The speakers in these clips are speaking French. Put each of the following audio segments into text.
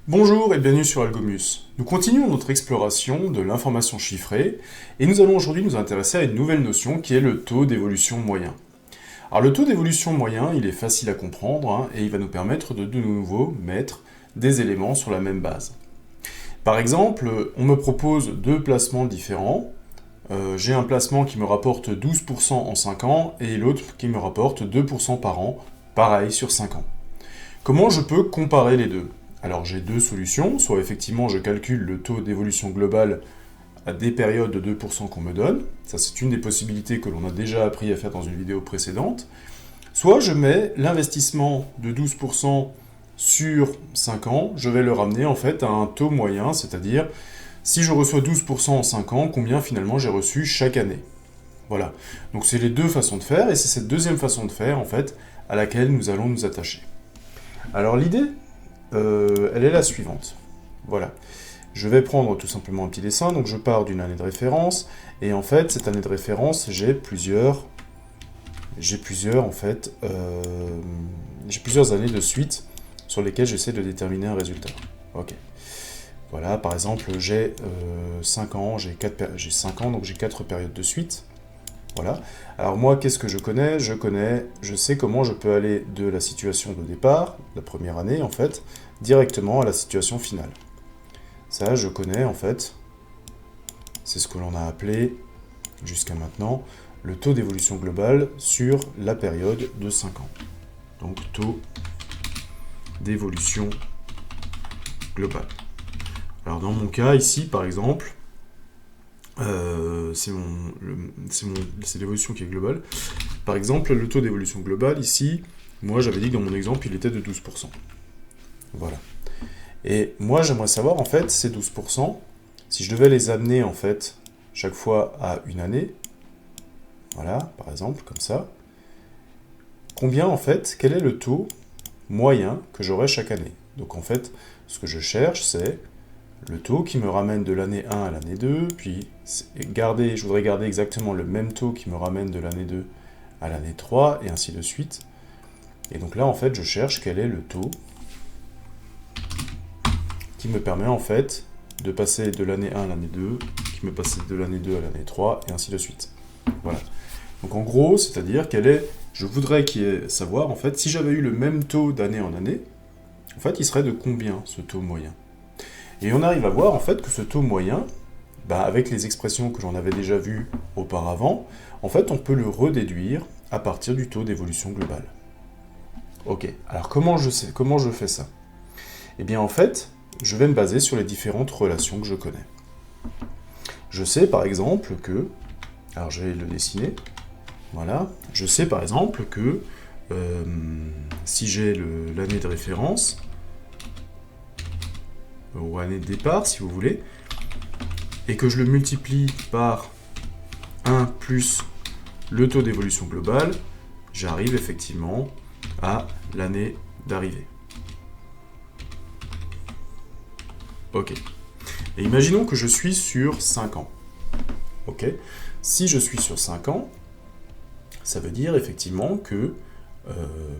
Bonjour et bienvenue sur Algomus. Nous continuons notre exploration de l'information chiffrée et nous allons aujourd'hui nous intéresser à une nouvelle notion qui est le taux d'évolution moyen. Alors le taux d'évolution moyen, il est facile à comprendre et il va nous permettre de nouveau mettre des éléments sur la même base. Par exemple, on me propose deux placements différents. J'ai un placement qui me rapporte 12% en 5 ans et l'autre qui me rapporte 2% par an, pareil sur 5 ans. Comment je peux comparer les deux ? Alors j'ai deux solutions, soit effectivement je calcule le taux d'évolution globale à des périodes de 2% qu'on me donne, ça c'est une des possibilités que l'on a déjà appris à faire dans une vidéo précédente, soit je mets l'investissement de 12% sur 5 ans, je vais le ramener en fait à un taux moyen, c'est-à-dire si je reçois 12% en 5 ans, combien finalement j'ai reçu chaque année. Voilà, donc c'est les deux façons de faire, et c'est cette deuxième façon de faire en fait à laquelle nous allons nous attacher. Alors l'idée, elle est la suivante. Voilà. Je vais prendre tout simplement un petit dessin. Donc je pars d'une année de référence. Et en fait, cette année de référence, j'ai plusieurs années de suite sur lesquelles j'essaie de déterminer un résultat. Ok. Voilà, par exemple, j'ai 5 ans, j'ai 5 ans, donc j'ai 4 périodes de suite. Voilà. Alors moi, qu'est-ce que je connais ? Je sais comment je peux aller de la situation de départ, la première année en fait, directement à la situation finale. Ça, je connais en fait, c'est ce que l'on a appelé jusqu'à maintenant le taux d'évolution globale sur la période de 5 ans. Donc taux d'évolution globale. Alors dans mon cas ici, par exemple, c'est l'évolution qui est globale. Par exemple, le taux d'évolution globale, ici, moi j'avais dit que dans mon exemple, il était de 12%. Voilà. Et moi j'aimerais savoir, en fait, ces 12%, si je devais les amener, en fait, chaque fois à une année, voilà, par exemple, comme ça, combien, en fait, quel est le taux moyen que j'aurai chaque année ? Donc, en fait, ce que je cherche, c'est le taux qui me ramène de l'année 1 à l'année 2, puis je voudrais garder exactement le même taux qui me ramène de l'année 2 à l'année 3, et ainsi de suite. Et donc là, en fait, je cherche quel est le taux qui me permet, en fait, de passer de l'année 1 à l'année 2, qui me passe de l'année 2 à l'année 3, et ainsi de suite. Voilà. Donc en gros, c'est-à-dire je voudrais savoir, en fait, si j'avais eu le même taux d'année en année, en fait, il serait de combien, ce taux moyen ? Et on arrive à voir en fait que ce taux moyen, avec les expressions que j'en avais déjà vues auparavant, en fait on peut le redéduire à partir du taux d'évolution globale. Ok, alors comment je fais ça ? Eh bien en fait, je vais me baser sur les différentes relations que je connais. Je sais par exemple que, alors je vais le dessiner, voilà, je sais par exemple que si j'ai l'année de référence, ou année de départ, si vous voulez, et que je le multiplie par 1 plus le taux d'évolution globale, j'arrive effectivement à l'année d'arrivée. Ok. Et imaginons que je suis sur 5 ans. Ok. Si je suis sur 5 ans, ça veut dire effectivement que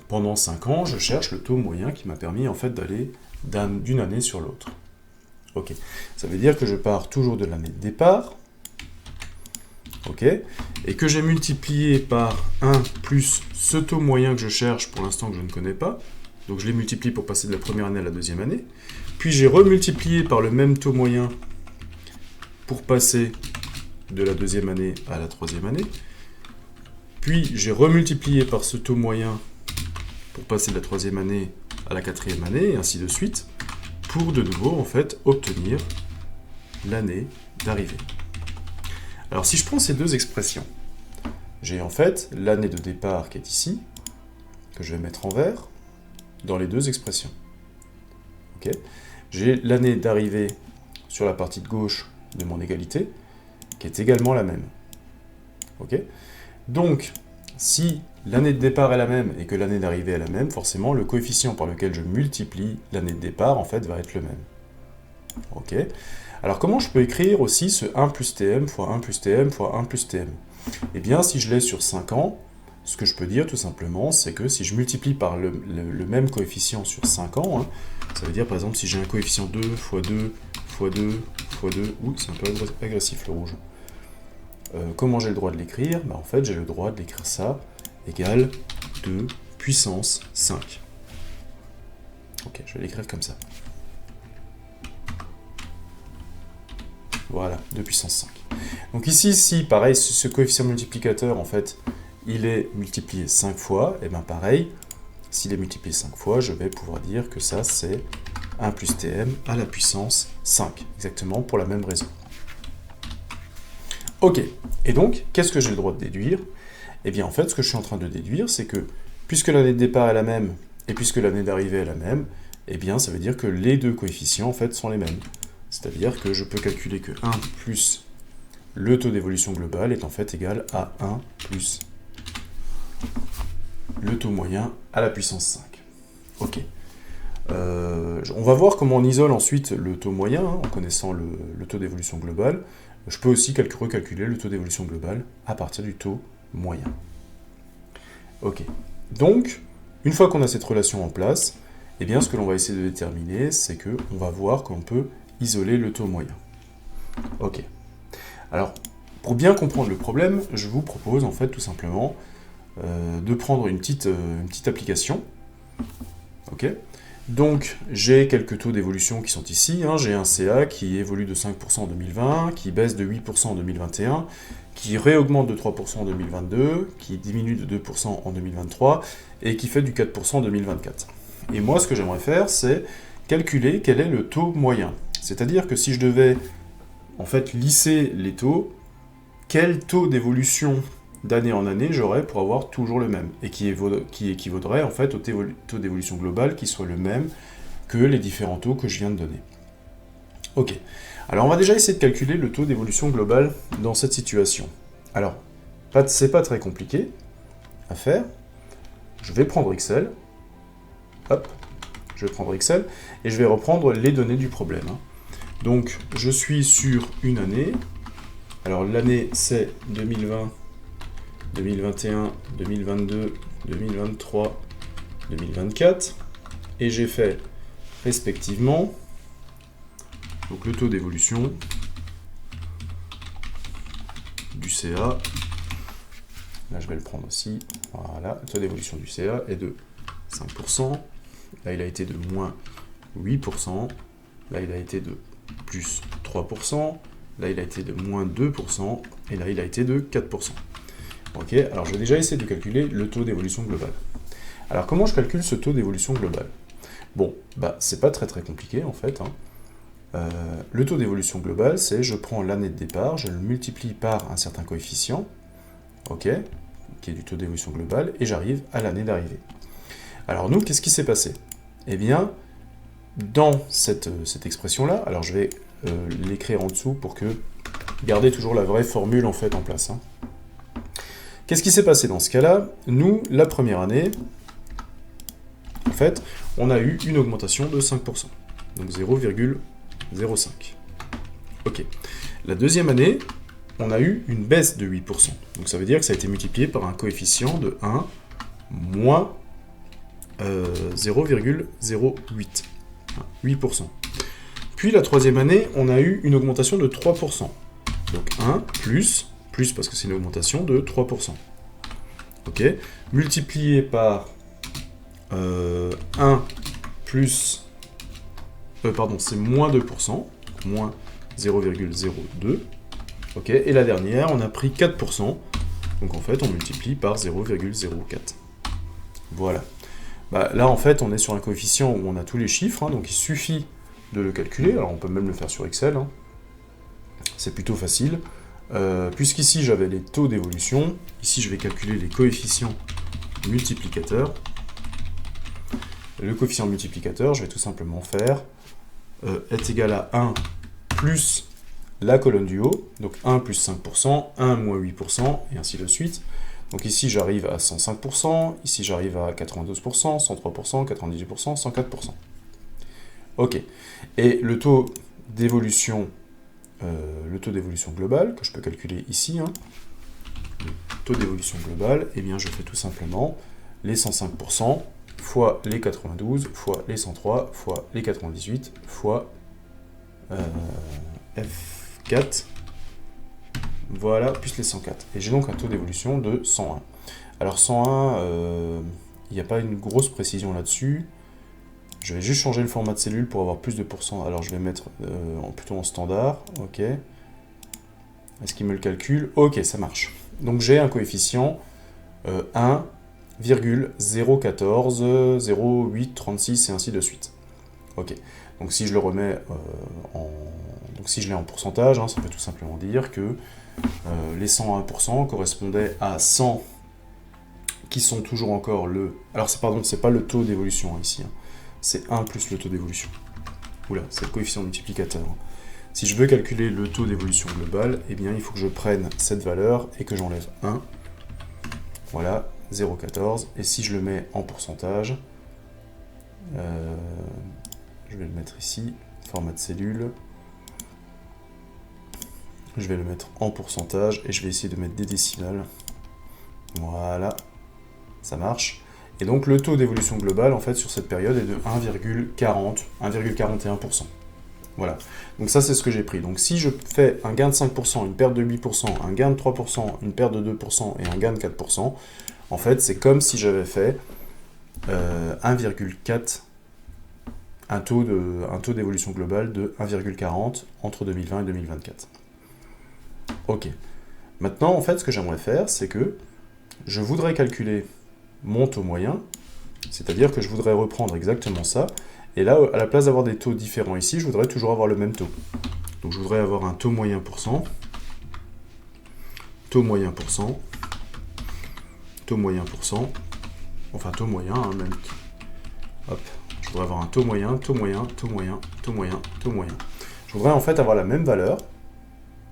pendant 5 ans, je cherche le taux moyen qui m'a permis en fait d'aller d'une année sur l'autre. Ok, ça veut dire que je pars toujours de l'année de départ, ok, et que j'ai multiplié par 1 plus ce taux moyen que je cherche pour l'instant que je ne connais pas, donc je l'ai multiplié pour passer de la première année à la deuxième année, puis j'ai remultiplié par le même taux moyen pour passer de la deuxième année à la troisième année, puis j'ai remultiplié par ce taux moyen pour passer de la troisième année à la quatrième année, et ainsi de suite, pour de nouveau, en fait, obtenir l'année d'arrivée. Alors, si je prends ces deux expressions, j'ai en fait l'année de départ qui est ici, que je vais mettre en vert, dans les deux expressions. Okay. J'ai l'année d'arrivée sur la partie de gauche de mon égalité, qui est également la même. Okay. Donc, si l'année de départ est la même et que l'année d'arrivée est la même, forcément, le coefficient par lequel je multiplie l'année de départ, en fait, va être le même. Ok. Alors, comment je peux écrire aussi ce 1 plus tm fois 1 plus tm fois 1 plus tm ? Eh bien, si je l'ai sur 5 ans, ce que je peux dire tout simplement, c'est que si je multiplie par le même coefficient sur 5 ans, hein, ça veut dire par exemple si j'ai un coefficient 2 fois 2 fois 2 fois 2, ouh, c'est un peu agressif le rouge. Comment j'ai le droit de l'écrire? En fait, j'ai le droit de l'écrire ça, égale 2 puissance 5. Ok, je vais l'écrire comme ça. Voilà, 2 puissance 5. Donc ici, si pareil, ce coefficient multiplicateur, en fait, il est multiplié 5 fois, et bien pareil, s'il est multiplié 5 fois, je vais pouvoir dire que ça, c'est 1 plus tm à la puissance 5, exactement pour la même raison. Ok, et donc, qu'est-ce que j'ai le droit de déduire? Eh bien, en fait, ce que je suis en train de déduire, c'est que, puisque l'année de départ est la même, et puisque l'année d'arrivée est la même, eh bien, ça veut dire que les deux coefficients, en fait, sont les mêmes. C'est-à-dire que je peux calculer que 1 plus le taux d'évolution global est en fait égal à 1 plus le taux moyen à la puissance 5. Ok. On va voir comment on isole ensuite le taux moyen, hein, en connaissant le taux d'évolution globale. Je peux aussi recalculer le taux d'évolution globale à partir du taux moyen. Ok. Donc, une fois qu'on a cette relation en place, eh bien, ce que l'on va essayer de déterminer, c'est qu'on va voir qu'on peut isoler le taux moyen. Ok. Alors, pour bien comprendre le problème, je vous propose en fait tout simplement de prendre une petite application. Ok. Donc, j'ai quelques taux d'évolution qui sont ici. Hein. J'ai un CA qui évolue de 5% en 2020, qui baisse de 8% en 2021, qui réaugmente de 3% en 2022, qui diminue de 2% en 2023, et qui fait du 4% en 2024. Et moi, ce que j'aimerais faire, c'est calculer quel est le taux moyen. C'est-à-dire que si je devais, en fait, lisser les taux, quel taux d'évolution d'année en année j'aurais pour avoir toujours le même, et qui équivaudrait en fait au taux d'évolution global qui soit le même que les différents taux que je viens de donner. Ok, alors on va déjà essayer de calculer le taux d'évolution global dans cette situation. Alors, c'est pas très compliqué à faire. Je vais prendre Excel, hop, je vais prendre Excel, et je vais reprendre les données du problème. Donc, je suis sur une année. Alors, l'année, c'est 2020, 2021, 2022, 2023, 2024. Et j'ai fait, respectivement, donc le taux d'évolution du CA. Là, je vais le prendre aussi. Voilà, le taux d'évolution du CA est de 5%. Là, il a été de moins 8%. Là, il a été de plus 3%. Là, il a été de moins 2%. Et là, il a été de 4%. Ok, alors je vais déjà essayer de calculer le taux d'évolution global. Alors, comment je calcule ce taux d'évolution global? Bon, c'est pas très compliqué en fait. Le taux d'évolution global, c'est je prends l'année de départ, je le multiplie par un certain coefficient, ok, qui est du taux d'évolution global, et j'arrive à l'année d'arrivée. Alors nous, qu'est-ce qui s'est passé? Eh bien, dans cette expression-là, alors je vais l'écrire en dessous pour que garder toujours la vraie formule en fait en place. Qu'est-ce qui s'est passé dans ce cas-là? Nous, la première année, en fait, on a eu une augmentation de 5%, donc 0,05. Ok. La deuxième année, on a eu une baisse de 8%. Donc ça veut dire que ça a été multiplié par un coefficient de 1 moins 0,08. 8%. Puis la troisième année, on a eu une augmentation de 3%. Donc 1 plus parce que c'est une augmentation de 3%. Ok. Multiplié par 1 plus... pardon, c'est moins 2%, moins 0,02. Ok, et la dernière, on a pris 4%. Donc en fait, on multiplie par 0,04. Voilà. Là, en fait, on est sur un coefficient où on a tous les chiffres, donc il suffit de le calculer. Alors on peut même le faire sur Excel. C'est plutôt facile. Puisqu'ici, j'avais les taux d'évolution. Ici, je vais calculer les coefficients multiplicateurs. Le coefficient multiplicateur, je vais tout simplement faire est égal à 1 plus la colonne du haut, donc 1 plus 5%, 1 moins 8%, et ainsi de suite. Donc ici, j'arrive à 105%, ici, j'arrive à 92%, 103%, 98%, 104%. Ok. Et le taux d'évolution global, que je peux calculer ici, taux d'évolution globale, eh bien je fais tout simplement les 105% fois les 92 fois les 103 fois les 98 fois F4, voilà, plus les 104. Et j'ai donc un taux d'évolution de 101. Alors 101, il n'y a pas une grosse précision là-dessus. Je vais juste changer le format de cellule pour avoir plus de pourcents. Alors je vais mettre plutôt en standard, ok. Est-ce qu'il me le calcule? Ok, ça marche. Donc j'ai un coefficient 1,014, 0,836 et ainsi de suite. Ok, donc si je le remets donc si je l'ai en pourcentage, hein, ça veut tout simplement dire que les 101% correspondaient à 100 qui sont toujours encore le... Alors pardon, c'est pas le taux d'évolution hein, ici, hein. C'est 1 plus le taux d'évolution. Oula, c'est le coefficient multiplicateur. Si je veux calculer le taux d'évolution global, eh bien il faut que je prenne cette valeur et que j'enlève 1. Voilà, 0,14. Et si je le mets en pourcentage, je vais le mettre ici, format de cellule. Je vais le mettre en pourcentage et je vais essayer de mettre des décimales. Voilà, ça marche. Et donc le taux d'évolution globale, en fait, sur cette période est de 1,41%. Voilà, donc ça c'est ce que j'ai pris. Donc si je fais un gain de 5%, une perte de 8%, un gain de 3%, une perte de 2% et un gain de 4%, en fait c'est comme si j'avais fait 1,4, un taux d'évolution globale de 1,40 entre 2020 et 2024. Ok, maintenant en fait ce que j'aimerais faire, c'est que je voudrais calculer mon taux moyen, c'est-à-dire que je voudrais reprendre exactement ça, et là, à la place d'avoir des taux différents ici, je voudrais toujours avoir le même taux. Donc je voudrais avoir un taux moyen %, taux moyen %, taux moyen %, enfin taux moyen, hein, même. Hop, je voudrais avoir un taux moyen, taux moyen, taux moyen, taux moyen, taux moyen. Je voudrais en fait avoir la même valeur,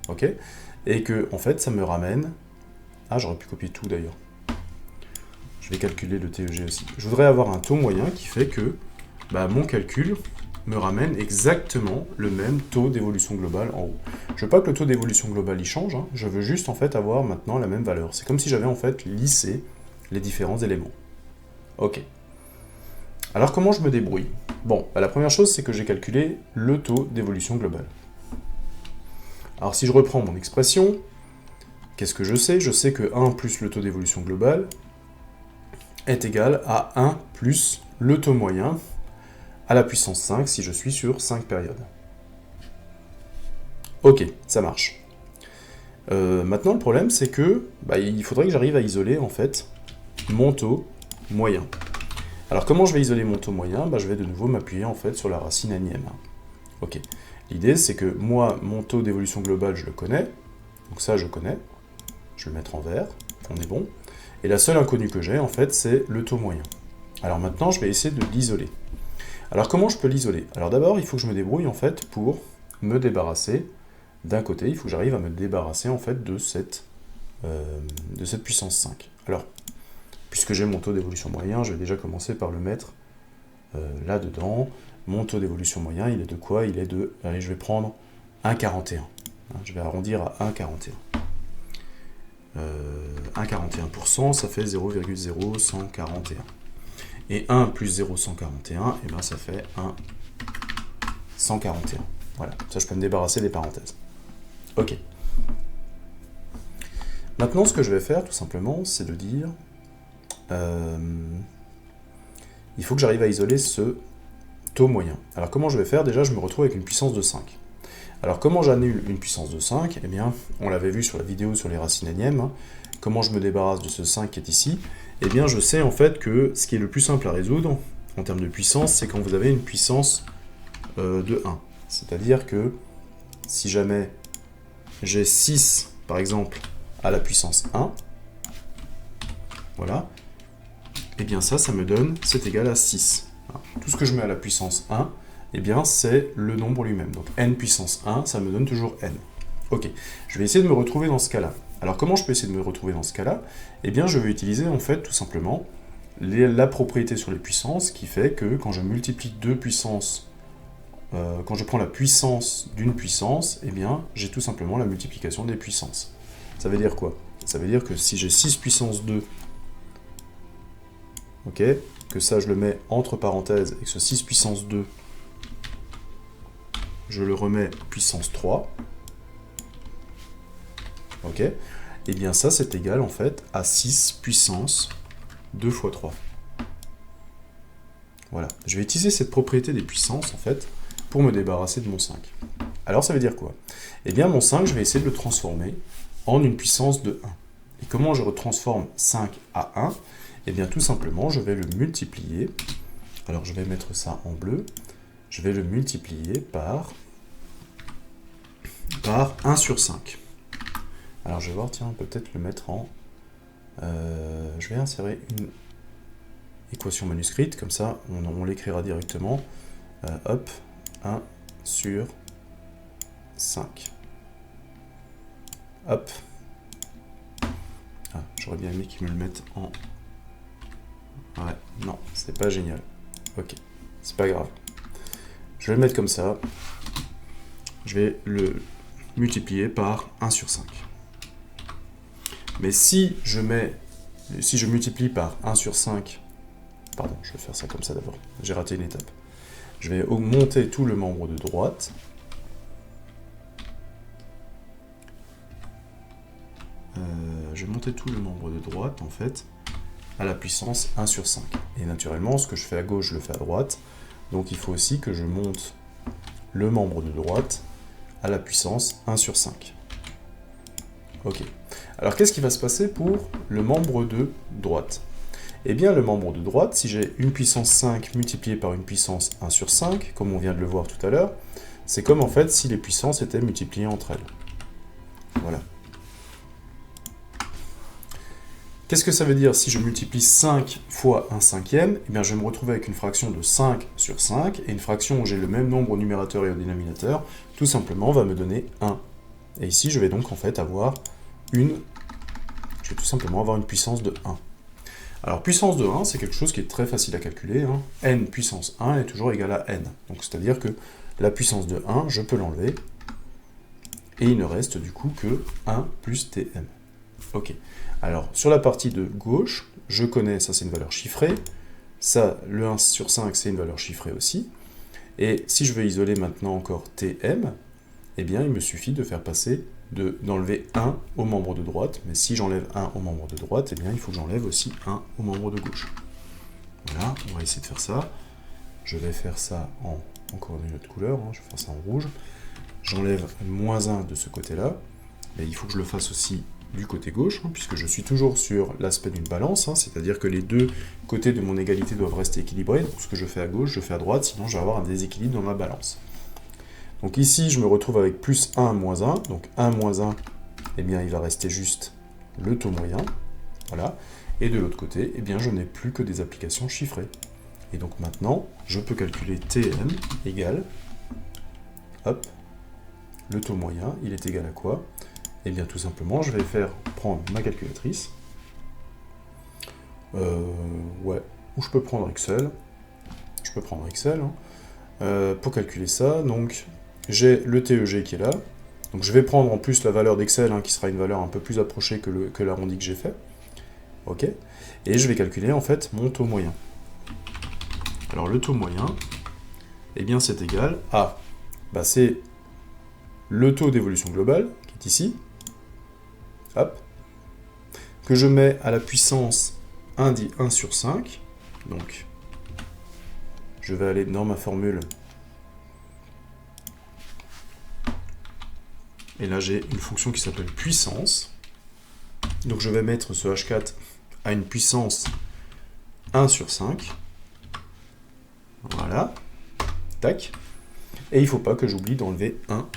ok, et que en fait ça me ramène... Ah, j'aurais pu copier tout d'ailleurs. Je vais calculer le TEG aussi. Je voudrais avoir un taux moyen qui fait que mon calcul me ramène exactement le même taux d'évolution globale en haut. Je veux pas que le taux d'évolution globale il change, hein. Je veux juste en fait avoir maintenant la même valeur. C'est comme si j'avais en fait lissé les différents éléments. Ok. Alors comment je me débrouille? Bon, la première chose c'est que j'ai calculé le taux d'évolution globale. Alors si je reprends mon expression, qu'est-ce que je sais? Je sais que 1 plus le taux d'évolution globale est égal à 1 plus le taux moyen à la puissance 5 si je suis sur 5 périodes. Ok, ça marche. Maintenant, le problème, c'est que il faudrait que j'arrive à isoler, en fait, mon taux moyen. Alors, comment je vais isoler mon taux moyen? Je vais de nouveau m'appuyer, en fait, sur la racine énième. Ok. L'idée, c'est que moi, mon taux d'évolution globale, je le connais. Donc ça, je connais. Je vais le mettre en vert. On est bon. Et la seule inconnue que j'ai, en fait, c'est le taux moyen. Alors maintenant, je vais essayer de l'isoler. Alors comment je peux l'isoler? Alors d'abord, il faut que je me débrouille en fait pour me débarrasser d'un côté, il faut que j'arrive à me débarrasser en fait de cette puissance 5. Alors, puisque j'ai mon taux d'évolution moyen, je vais déjà commencer par le mettre là-dedans. Mon taux d'évolution moyen, il est de quoi? Il est de, allez, je vais prendre 1,41. Je vais arrondir à 1,41. 1,41%, ça fait 0,0141. Et 1 plus 0,141, et ça fait 1,141. Voilà, ça je peux me débarrasser des parenthèses. Ok. Maintenant, ce que je vais faire, tout simplement, c'est de dire... il faut que j'arrive à isoler ce taux moyen. Alors comment je vais faire? Déjà, je me retrouve avec une puissance de 5. Alors comment j'annule une puissance de 5? Eh bien, on l'avait vu sur la vidéo sur les racines énièmes. Hein. Comment je me débarrasse de ce 5 qui est ici? Eh bien, je sais en fait que ce qui est le plus simple à résoudre, en termes de puissance, c'est quand vous avez une puissance de 1. C'est-à-dire que si jamais j'ai 6, par exemple, à la puissance 1, voilà, eh bien ça me donne, c'est égal à 6. Tout ce que je mets à la puissance 1, eh bien c'est le nombre lui-même. Donc n puissance 1, ça me donne toujours n. Ok, je vais essayer de me retrouver dans ce cas-là. Alors comment je peux essayer de me retrouver dans ce cas-là? Eh bien je vais utiliser en fait tout simplement la propriété sur les puissances qui fait que quand je multiplie deux puissances, quand je prends la puissance d'une puissance, eh bien j'ai tout simplement la multiplication des puissances. Ça veut dire quoi? Ça veut dire que si j'ai 6 puissance 2, ok, que ça je le mets entre parenthèses, et que ce 6 puissance 2, je le remets puissance 3, ok, et bien ça c'est égal en fait à 6 puissance 2 fois 3. Voilà, je vais utiliser cette propriété des puissances en fait pour me débarrasser de mon 5. Alors ça veut dire quoi? Eh bien mon 5, je vais essayer de le transformer en une puissance de 1. Et comment je retransforme 5 à 1? Eh bien tout simplement, je vais le multiplier. Alors je vais mettre ça en bleu. Je vais le multiplier par 1 sur 5. Alors je vais voir, tiens, on peut peut-être le mettre en... je vais insérer une équation manuscrite, comme ça on l'écrira directement. Hop, 1 sur 5. Hop. Ah, j'aurais bien aimé qu'ils me le mettent en... Ouais, non, c'est pas génial. Ok, c'est pas grave. Je vais le mettre comme ça. Je vais le multiplier par 1 sur 5. Mais si je multiplie par 1 sur 5, pardon, je vais faire ça comme ça d'abord, j'ai raté une étape. Je vais augmenter tout le membre de droite. Je vais monter tout le membre de droite, en fait, à la puissance 1 sur 5. Et naturellement, ce que je fais à gauche, je le fais à droite. Donc il faut aussi que je monte le membre de droite à la puissance 1 sur 5. Ok. Alors qu'est-ce qui va se passer pour le membre de droite? Eh bien, le membre de droite, si j'ai une puissance 5 multipliée par une puissance 1 sur 5, comme on vient de le voir tout à l'heure, c'est comme en fait si les puissances étaient multipliées entre elles. Voilà. Qu'est-ce que ça veut dire si je multiplie 5 fois 1 cinquième? Eh bien, je vais me retrouver avec une fraction de 5 sur 5, et une fraction où j'ai le même nombre au numérateur et au dénominateur, tout simplement, va me donner 1. Et ici, je vais donc en fait avoir je vais tout simplement avoir une puissance de 1. Alors, puissance de 1, c'est quelque chose qui est très facile à calculer. Hein. N puissance 1 est toujours égal à N. Donc, c'est-à-dire que la puissance de 1, je peux l'enlever, et il ne reste du coup que 1 plus Tm. Ok. Alors, sur la partie de gauche, je connais, ça c'est une valeur chiffrée, ça, le 1 sur 5, c'est une valeur chiffrée aussi, et si je veux isoler maintenant encore Tm, eh bien, il me suffit de faire passer, d'enlever 1 au membre de droite, mais si j'enlève 1 au membre de droite, eh bien, il faut que j'enlève aussi 1 au membre de gauche. Voilà, on va essayer de faire ça. Je vais faire ça en encore une autre couleur, hein, je vais faire ça en rouge. J'enlève moins 1 de ce côté-là, mais il faut que je le fasse aussi du côté gauche, hein, puisque je suis toujours sur l'aspect d'une balance, hein, c'est-à-dire que les deux côtés de mon égalité doivent rester équilibrés, donc ce que je fais à gauche, je fais à droite, sinon je vais avoir un déséquilibre dans ma balance. Donc ici, je me retrouve avec plus 1, moins 1, donc 1 moins 1, eh bien il va rester juste le taux moyen, voilà, et de l'autre côté, eh bien je n'ai plus que des applications chiffrées. Et donc maintenant, je peux calculer Tm égale, hop, le taux moyen, il est égal à quoi? Eh bien tout simplement, je vais prendre ma calculatrice, ouais, ou je peux prendre Excel, hein, pour calculer ça. Donc j'ai le TEG qui est là, donc je vais prendre en plus la valeur d'Excel, hein, qui sera une valeur un peu plus approchée que l'arrondi que j'ai fait, ok, et je vais calculer en fait mon taux moyen. Alors le taux moyen, eh bien c'est égal à, c'est le taux d'évolution globale, qui est ici, hop, que je mets à la puissance 1 dit 1 sur 5, donc je vais aller dans ma formule, et là j'ai une fonction qui s'appelle puissance, donc je vais mettre ce H4 à une puissance 1 sur 5, voilà, tac, et il ne faut pas que j'oublie d'enlever 1.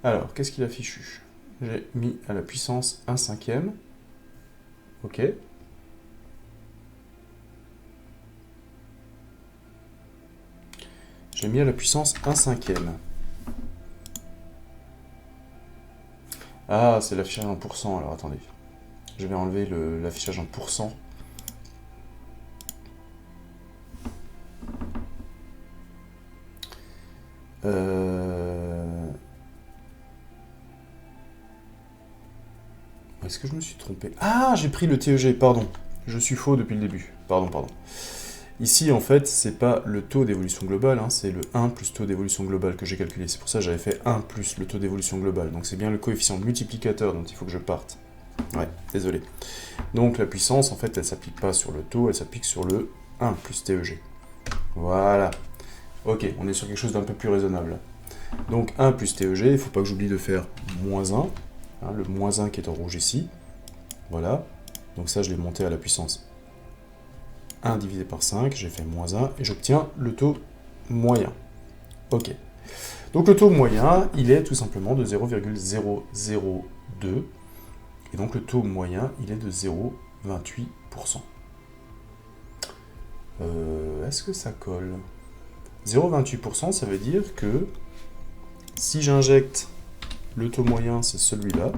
Alors, qu'est-ce qu'il a fichu? J'ai mis à la puissance 1 cinquième. Ok. J'ai mis à la puissance 1 cinquième. Ah, c'est l'affichage en pourcent. Alors, attendez. Je vais enlever l'affichage en pourcent. est-ce que je me suis trompé? Ah, j'ai pris le TEG, pardon. Je suis faux depuis le début. Pardon. Ici, en fait, c'est pas le taux d'évolution globale, hein, c'est le 1 plus taux d'évolution globale que j'ai calculé. C'est pour ça que j'avais fait 1 plus le taux d'évolution globale. Donc c'est bien le coefficient multiplicateur dont il faut que je parte. Ouais, désolé. Donc la puissance, en fait, elle s'applique pas sur le taux, elle s'applique sur le 1 plus TEG. Voilà. Ok, on est sur quelque chose d'un peu plus raisonnable. Donc 1 plus TEG, il ne faut pas que j'oublie de faire moins 1, hein, le moins 1 qui est en rouge ici. Voilà. Donc ça, je l'ai monté à la puissance 1 divisé par 5, j'ai fait moins 1, et j'obtiens le taux moyen. Ok. Donc le taux moyen, il est tout simplement de 0,002, et donc le taux moyen, il est de 0,28%. Est-ce que ça colle? 0,28%, ça veut dire que si j'injecte le taux moyen, c'est celui-là.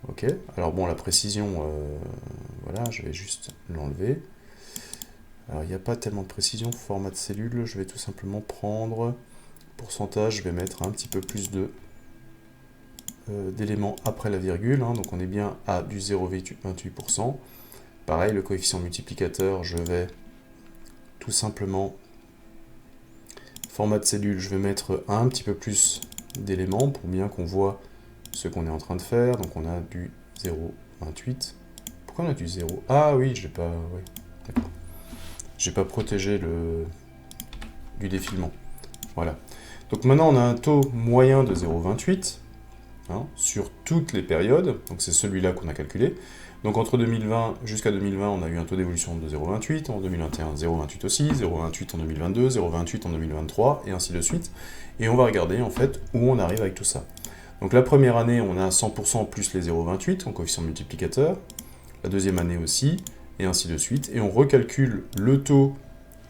Ok, alors bon, la précision, voilà, je vais juste l'enlever. Alors, il n'y a pas tellement de précision, format de cellule, je vais tout simplement prendre pourcentage, je vais mettre un petit peu plus d'éléments après la virgule, hein, donc on est bien à du 0,28%. Pareil, le coefficient multiplicateur, je vais tout simplement, format de cellule, je vais mettre un petit peu plus d'éléments pour bien qu'on voit ce qu'on est en train de faire. Donc on a du 0,28. Pourquoi on a du 0? Ah oui, j'ai pas... Ouais, d'accord. J'ai pas protégé du défilement. Voilà. Donc maintenant on a un taux moyen de 0,28 hein, sur toutes les périodes. Donc c'est celui-là qu'on a calculé. Donc entre 2020 jusqu'à 2020, on a eu un taux d'évolution de 0,28, en 2021 0,28 aussi, 0,28 en 2022, 0,28 en 2023, et ainsi de suite. Et on va regarder en fait où on arrive avec tout ça. Donc la première année, on a 100% plus les 0,28 en coefficient multiplicateur, la deuxième année aussi, et ainsi de suite. Et on recalcule le taux,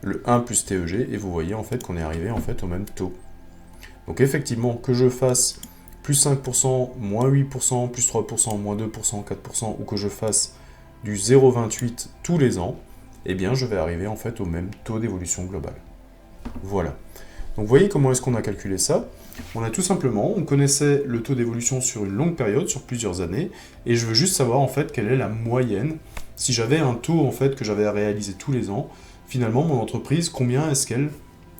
le 1 plus TEG, et vous voyez en fait qu'on est arrivé en fait au même taux. Donc effectivement, que je fasse plus 5%, moins 8%, plus 3%, moins 2%, 4%, ou que je fasse du 0,28 tous les ans, eh bien je vais arriver en fait au même taux d'évolution globale. Voilà. Donc vous voyez comment est-ce qu'on a calculé ça? On a tout simplement, on connaissait le taux d'évolution sur une longue période, sur plusieurs années, et je veux juste savoir en fait quelle est la moyenne. Si j'avais un taux en fait que j'avais à réaliser tous les ans, finalement mon entreprise, combien est-ce qu'elle,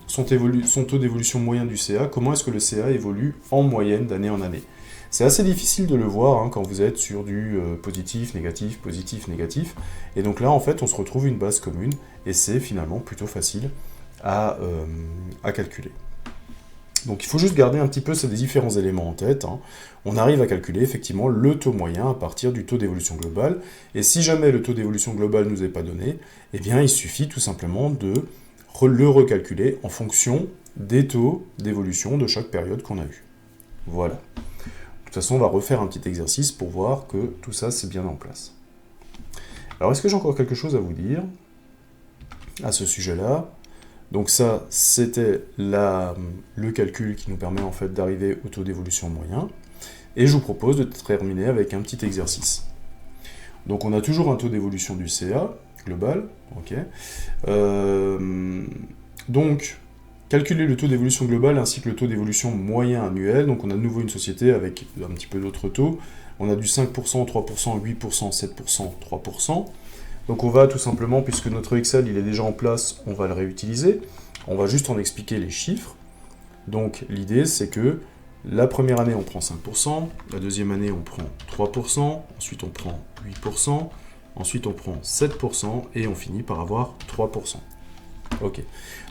son taux d'évolution moyen du CA, comment est-ce que le CA évolue en moyenne d'année en année. C'est assez difficile de le voir hein, quand vous êtes sur du positif, négatif, et donc là en fait on se retrouve une base commune, et c'est finalement plutôt facile à calculer. Donc il faut juste garder un petit peu ces différents éléments en tête. Hein. On arrive à calculer effectivement le taux moyen à partir du taux d'évolution globale, et si jamais le taux d'évolution globale ne nous est pas donné, eh bien il suffit tout simplement de le recalculer en fonction des taux d'évolution de chaque période qu'on a eu. Voilà. De toute façon, on va refaire un petit exercice pour voir que tout ça, c'est bien en place. Alors, est-ce que j'ai encore quelque chose à vous dire à ce sujet-là? Donc ça, c'était le calcul qui nous permet en fait d'arriver au taux d'évolution moyen. Et je vous propose de terminer avec un petit exercice. Donc on a toujours un taux d'évolution du CA, global, ok. Donc, calculer le taux d'évolution global ainsi que le taux d'évolution moyen annuel. Donc on a de nouveau une société avec un petit peu d'autres taux. On a du 5%, 3%, 8%, 7%, 3%. Donc on va tout simplement, puisque notre Excel il est déjà en place, on va le réutiliser. On va juste en expliquer les chiffres. Donc l'idée c'est que la première année on prend 5%, la deuxième année on prend 3%, ensuite on prend 8%, ensuite on prend 7% et on finit par avoir 3%. Ok.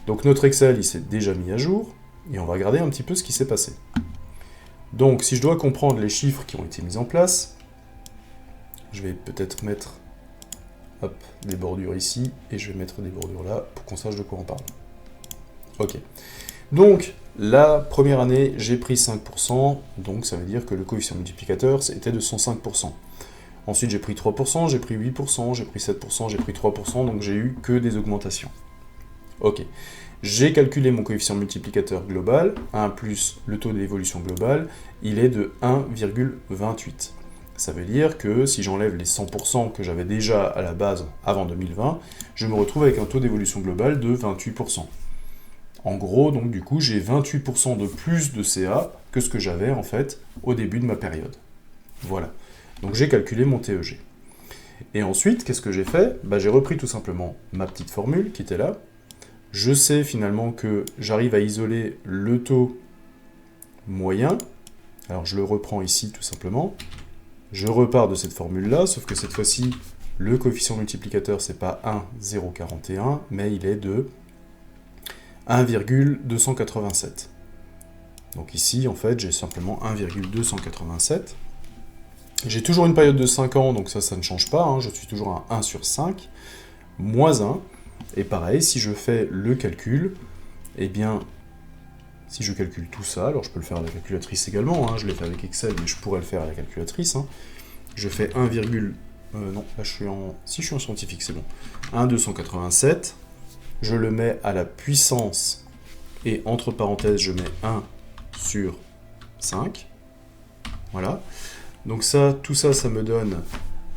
Donc notre Excel il s'est déjà mis à jour et on va regarder un petit peu ce qui s'est passé. Donc si je dois comprendre les chiffres qui ont été mis en place, je vais peut-être mettre des bordures ici et je vais mettre des bordures là pour qu'on sache de quoi on parle. Ok. Donc la première année j'ai pris 5%, donc ça veut dire que le coefficient multiplicateur était de 105%. Ensuite j'ai pris 3%, j'ai pris 8%, j'ai pris 7%, j'ai pris 3%, donc j'ai eu que des augmentations. Ok, j'ai calculé mon coefficient multiplicateur global, 1 plus le taux d'évolution globale, il est de 1,28. Ça veut dire que si j'enlève les 100% que j'avais déjà à la base avant 2020, je me retrouve avec un taux d'évolution globale de 28%. En gros, donc du coup, j'ai 28% de plus de CA que ce que j'avais en fait au début de ma période. Voilà. Donc j'ai calculé mon TEG. Et ensuite, qu'est-ce que j'ai fait? J'ai repris tout simplement ma petite formule qui était là. Je sais finalement que j'arrive à isoler le taux moyen. Alors je le reprends ici tout simplement. Je repars de cette formule-là, sauf que cette fois-ci, le coefficient multiplicateur, c'est pas 1,041, mais il est de 1,287. Donc ici, en fait, j'ai simplement 1,287. J'ai toujours une période de 5 ans, donc ça ne change pas, hein, je suis toujours à 1 sur 5, moins 1. Et pareil, si je fais le calcul, eh bien, si je calcule tout ça, alors je peux le faire à la calculatrice également, hein, je l'ai fait avec Excel, mais je pourrais le faire à la calculatrice. Hein. Je fais 1, non, là je suis en... Si je suis en scientifique, c'est bon. 1,287, je le mets à la puissance, et entre parenthèses, je mets 1 sur 5. Voilà. Donc ça, tout ça, ça me donne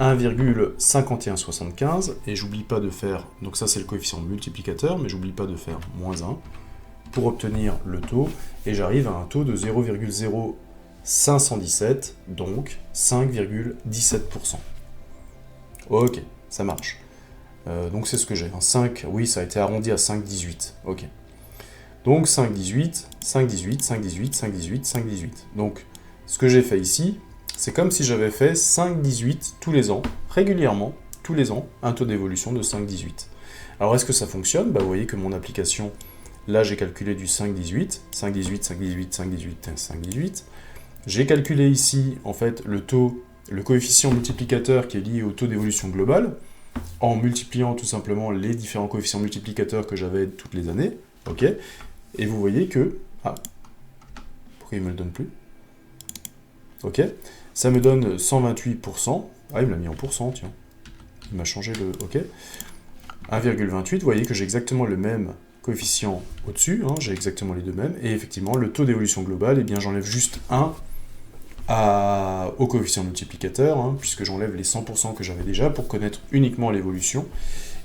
1,5175, et j'oublie pas de faire, donc ça c'est le coefficient multiplicateur, mais j'oublie pas de faire moins 1, pour obtenir le taux, et j'arrive à un taux de 0,0517, donc 5,17%. Ok, ça marche. Donc c'est ce que j'ai, 5, oui, ça a été arrondi à 5,18, ok. Donc 5,18, 5,18, 5,18, 5,18, 5,18. Donc ce que j'ai fait ici, c'est comme si j'avais fait 5,18 tous les ans, régulièrement, tous les ans, un taux d'évolution de 5,18. Alors est-ce que ça fonctionne? Vous voyez que mon application, là j'ai calculé du 5,18, 5,18, 5,18, 5,18, 5,18. J'ai calculé ici, en fait, le coefficient multiplicateur qui est lié au taux d'évolution global, en multipliant tout simplement les différents coefficients multiplicateurs que j'avais toutes les années, ok? Et vous voyez que... Ah, pourquoi il me le donne plus? Ok, ça me donne 128%. Ah, il me l'a mis en pourcent, tiens. Il m'a changé le... Ok. 1,28, vous voyez que j'ai exactement le même coefficient au-dessus, hein, j'ai exactement les deux mêmes, et effectivement, le taux d'évolution globale, eh bien j'enlève juste 1 au coefficient multiplicateur, hein, puisque j'enlève les 100% que j'avais déjà pour connaître uniquement l'évolution,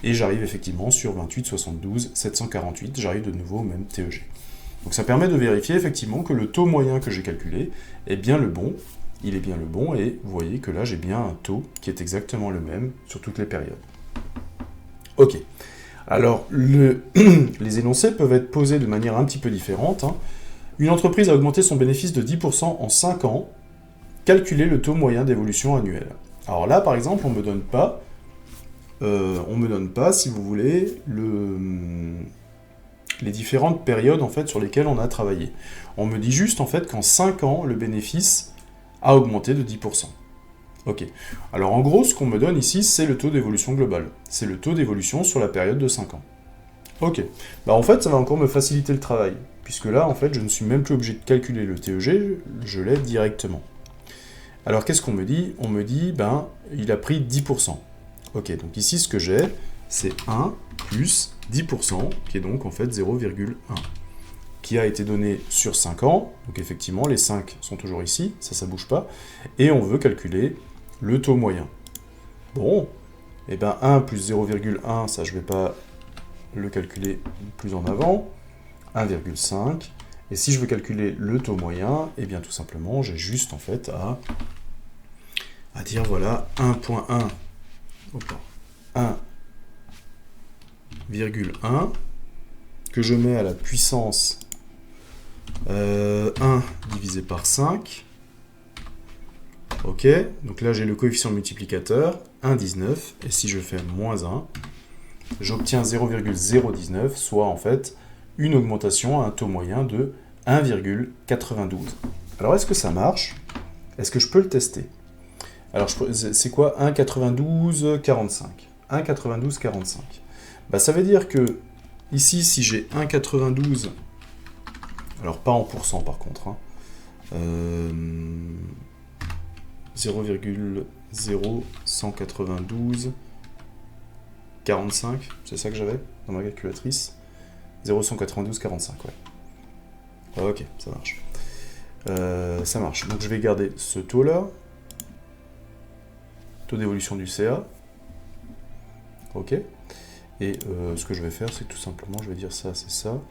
et j'arrive effectivement sur 28, 72, 748, j'arrive de nouveau au même TEG. Donc ça permet de vérifier effectivement que le taux moyen que j'ai calculé est bien le bon, il est bien le bon, et vous voyez que là j'ai bien un taux qui est exactement le même sur toutes les périodes. Ok, alors les énoncés peuvent être posés de manière un petit peu différente. Hein. Une entreprise a augmenté son bénéfice de 10% en 5 ans, calculez le taux moyen d'évolution annuelle. Alors là par exemple on ne me donne pas, si vous voulez, les différentes périodes en fait, sur lesquelles on a travaillé. On me dit juste en fait qu'en 5 ans, le bénéfice a augmenté de 10%. Ok. Alors en gros, ce qu'on me donne ici, c'est le taux d'évolution global. C'est le taux d'évolution sur la période de 5 ans. Ok. En fait, ça va encore me faciliter le travail, puisque là, en fait, je ne suis même plus obligé de calculer le TEG, je l'ai directement. Alors qu'est-ce qu'on me dit? On me dit, il a pris 10%. Ok, donc ici, ce que j'ai, c'est 1 plus 10%, qui est donc en fait 0,1, qui a été donné sur 5 ans, donc effectivement les 5 sont toujours ici, ça bouge pas, et on veut calculer le taux moyen. Bon, et 1 plus 0,1, ça je vais pas le calculer plus en avant, 1,5, et si je veux calculer le taux moyen, et bien tout simplement j'ai juste en fait à dire voilà 1,1, 1,1 que je mets à la puissance 1 divisé par 5. Ok, donc là j'ai le coefficient multiplicateur, 1,19, et si je fais moins 1, j'obtiens 0,019, soit en fait une augmentation à un taux moyen de 1,92. Alors est-ce que ça marche? Est-ce que je peux le tester? Alors c'est quoi 1,92,45? 1,92,45. Ça veut dire que ici, si j'ai 1,92, alors pas en pourcent par contre, hein, 0,0192,45, c'est ça que j'avais dans ma calculatrice, 0,192,45, ouais. Ok, ça marche. Ça marche. Donc je vais garder ce taux-là, taux d'évolution du CA, ok. Et ce que je vais faire, c'est que tout simplement, je vais dire ça, c'est ça.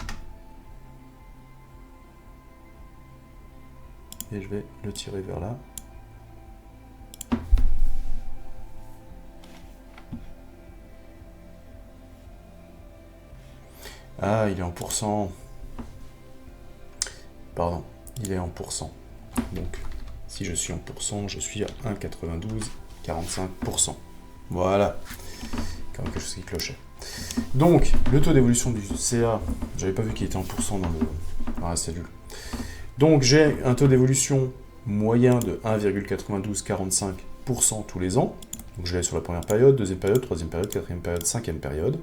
Et je vais le tirer vers là. Ah, il est en pourcent. Pardon, il est en pourcent. Donc, si je suis en pourcent, je suis à 1,9245%. Voilà. Quand même quelque chose qui clochait. Donc, le taux d'évolution du CA, j'avais pas vu qu'il était en pourcent dans la cellule. Donc, j'ai un taux d'évolution moyen de 1,9245% tous les ans. Donc, je l'ai sur la première période, deuxième période, troisième période, quatrième période, cinquième période.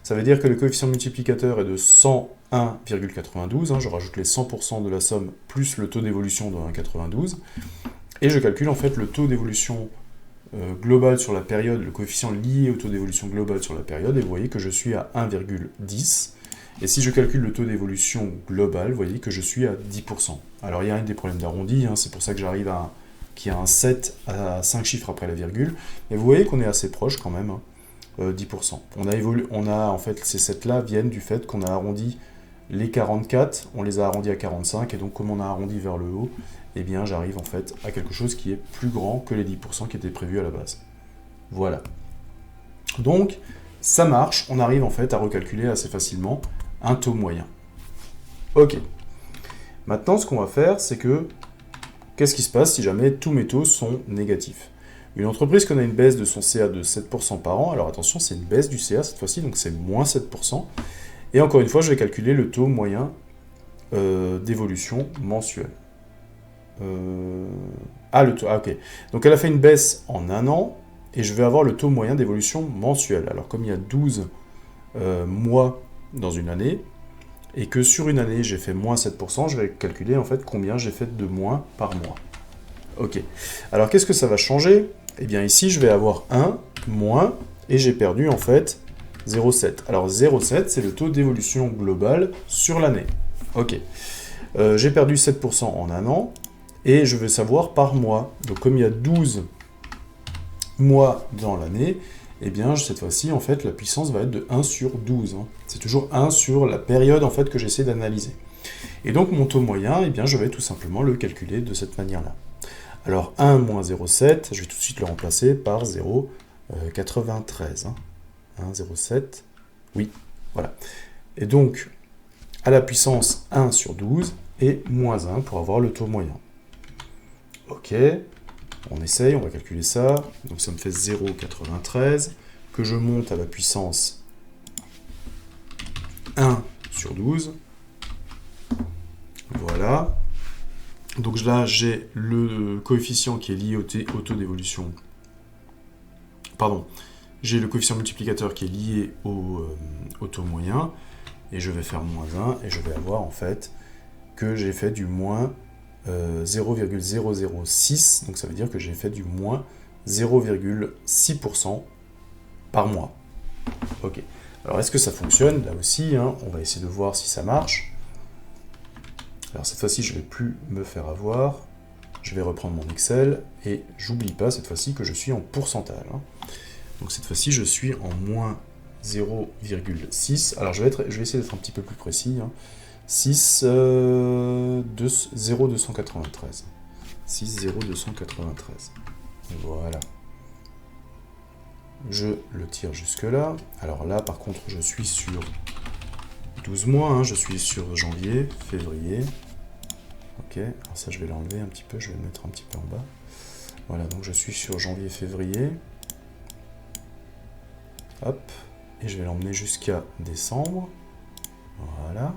Ça veut dire que le coefficient multiplicateur est de 101,92. Je rajoute les 100% de la somme plus le taux d'évolution de 1,92. Et je calcule en fait le taux d'évolution global sur la période, le coefficient lié au taux d'évolution global sur la période. Et vous voyez que je suis à 1,10. Et si je calcule le taux d'évolution global, vous voyez que je suis à 10%. Alors il y a des problèmes d'arrondi, c'est pour ça que j'arrive à qu'il y a un 7 à 5 chiffres après la virgule. Mais vous voyez qu'on est assez proche quand même. 10%. En fait, ces 7-là viennent du fait qu'on a arrondi les 44, on les a arrondis à 45, et donc comme on a arrondi vers le haut, eh bien j'arrive en fait à quelque chose qui est plus grand que les 10% qui étaient prévus à la base. Voilà. Donc, ça marche, on arrive en fait à recalculer assez facilement un taux moyen. Ok. Maintenant, ce qu'on va faire, c'est que, qu'est-ce qui se passe si jamais tous mes taux sont négatifs ? Une entreprise qui a une baisse de son CA de 7% par an, alors attention, c'est une baisse du CA cette fois-ci, donc c'est moins 7%. Et encore une fois, je vais calculer le taux moyen d'évolution mensuelle. Ok. Donc elle a fait une baisse en un an, et je vais avoir le taux moyen d'évolution mensuelle. Alors comme il y a 12 mois dans une année, et que sur une année j'ai fait moins 7%, je vais calculer en fait combien j'ai fait de moins par mois. Ok. Alors qu'est-ce que ça va changer ? Eh bien ici, je vais avoir 1, moins, et j'ai perdu en fait 0,7. Alors 0,7, c'est le taux d'évolution global sur l'année. Ok. J'ai perdu 7% en un an, et je veux savoir par mois. Donc comme il y a 12 mois dans l'année, eh bien cette fois-ci, en fait, la puissance va être de 1 sur 12. C'est toujours 1 sur la période en fait que j'essaie d'analyser. Et donc mon taux moyen, eh bien je vais tout simplement le calculer de cette manière-là. Alors 1 moins 0,7, je vais tout de suite le remplacer par 0,93. 1,07, oui, voilà. Et donc, à la puissance 1 sur 12 et moins 1 pour avoir le taux moyen. Ok, on essaye, on va calculer ça. Donc ça me fait 0,93, que je monte à la puissance 1 sur 12. Voilà. Donc là, j'ai le coefficient qui est lié au taux d'évolution. Pardon, j'ai le coefficient multiplicateur qui est lié au taux moyen, et je vais faire moins 1, et je vais avoir en fait que j'ai fait du moins 0,006, donc ça veut dire que j'ai fait du moins 0,6% par mois. Ok, alors est-ce que ça fonctionne ? Là aussi, on va essayer de voir si ça marche. Alors cette fois-ci, je ne vais plus me faire avoir. Je vais reprendre mon Excel et j'oublie pas cette fois-ci que je suis en pourcentage. Donc cette fois-ci, je suis en moins 0,6. Alors je vais essayer d'être un petit peu plus précis. 6,0293. 6,0293. Voilà. Je le tire jusque là. Alors là, par contre, je suis sur 12 mois, je suis sur janvier, février. Ok, alors ça je vais l'enlever un petit peu, je vais le mettre un petit peu en bas. Voilà, donc je suis sur janvier, février. Hop, et je vais l'emmener jusqu'à décembre. Voilà.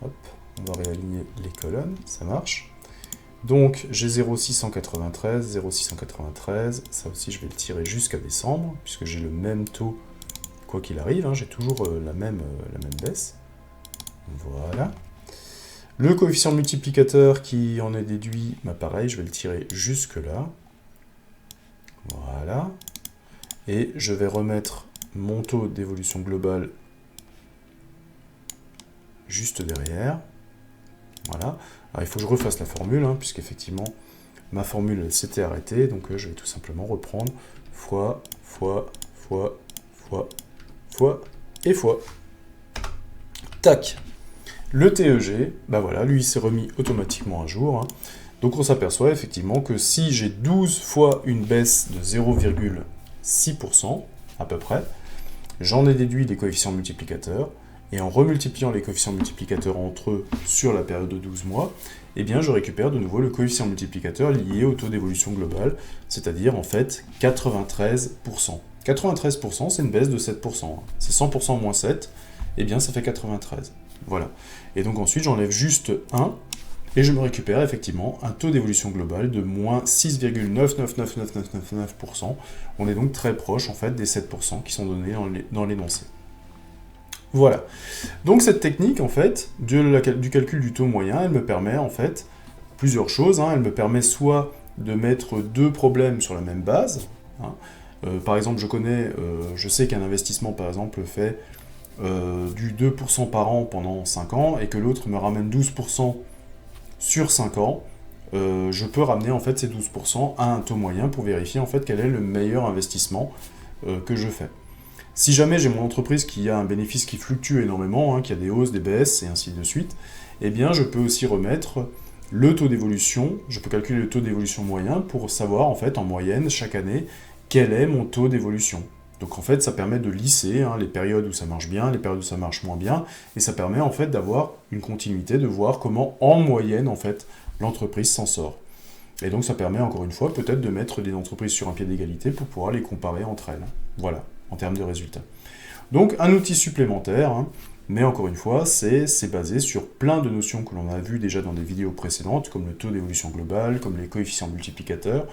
Hop, on va réaligner les colonnes, ça marche. Donc j'ai 0,693, 0,693, ça aussi je vais le tirer jusqu'à décembre, puisque j'ai le même taux. Quoi qu'il arrive, j'ai toujours la même baisse. Voilà. Le coefficient multiplicateur qui en est déduit, pareil, je vais le tirer jusque là. Voilà. Et je vais remettre mon taux d'évolution globale juste derrière. Voilà. Alors il faut que je refasse la formule, puisqu'effectivement, ma formule s'était arrêtée. Donc je vais tout simplement reprendre fois, et fois. Tac. Le TEG, voilà, lui il s'est remis automatiquement à jour. Donc on s'aperçoit effectivement que si j'ai 12 fois une baisse de 0,6% à peu près, j'en ai déduit des coefficients multiplicateurs, et en remultipliant les coefficients multiplicateurs entre eux sur la période de 12 mois, eh bien je récupère de nouveau le coefficient multiplicateur lié au taux d'évolution global, c'est-à-dire en fait 93%. 93%, c'est une baisse de 7%. C'est 100% moins 7, et bien ça fait 93. Voilà. Et donc ensuite j'enlève juste 1, et je me récupère effectivement un taux d'évolution globale de moins 6,999999%. On est donc très proche en fait des 7% qui sont donnés dans l'énoncé. Voilà. Donc cette technique en fait du calcul du taux moyen, elle me permet en fait plusieurs choses. Elle me permet soit de mettre deux problèmes sur la même base. Par exemple, je sais qu'un investissement par exemple fait du 2% par an pendant 5 ans et que l'autre me ramène 12% sur 5 ans, je peux ramener en fait ces 12% à un taux moyen pour vérifier en fait quel est le meilleur investissement que je fais. Si jamais j'ai mon entreprise qui a un bénéfice qui fluctue énormément, qui a des hausses, des baisses et ainsi de suite, eh bien je peux aussi remettre le taux d'évolution, je peux calculer le taux d'évolution moyen pour savoir en fait en moyenne chaque année quel est mon taux d'évolution. Donc en fait, ça permet de lisser les périodes où ça marche bien, les périodes où ça marche moins bien, et ça permet en fait d'avoir une continuité, de voir comment en moyenne en fait l'entreprise s'en sort. Et donc ça permet encore une fois peut-être de mettre des entreprises sur un pied d'égalité pour pouvoir les comparer entre elles. Voilà, en termes de résultats. Donc un outil supplémentaire, mais encore une fois, c'est basé sur plein de notions que l'on a vues déjà dans des vidéos précédentes, comme le taux d'évolution globale, comme les coefficients multiplicateurs.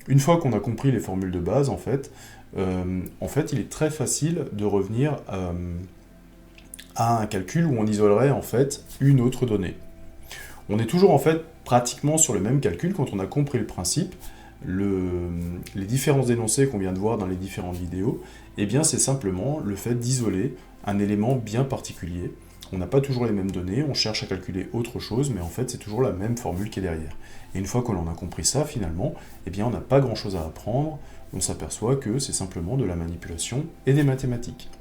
Une fois qu'on a compris les formules de base, en fait, il est très facile de revenir à un calcul où on isolerait en fait une autre donnée. On est toujours en fait pratiquement sur le même calcul quand on a compris le principe. Les différents énoncés qu'on vient de voir dans les différentes vidéos, eh bien c'est simplement le fait d'isoler un élément bien particulier. On n'a pas toujours les mêmes données, on cherche à calculer autre chose, mais en fait c'est toujours la même formule qui est derrière. Et une fois que l'on a compris ça finalement, eh bien on n'a pas grand chose à apprendre, on s'aperçoit que c'est simplement de la manipulation et des mathématiques.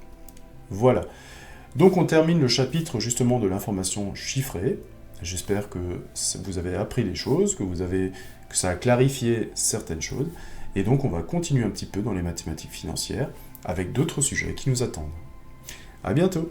Voilà. Donc on termine le chapitre justement de l'information chiffrée. J'espère que vous avez appris les choses, que ça a clarifié certaines choses. Et donc on va continuer un petit peu dans les mathématiques financières avec d'autres sujets qui nous attendent. À bientôt!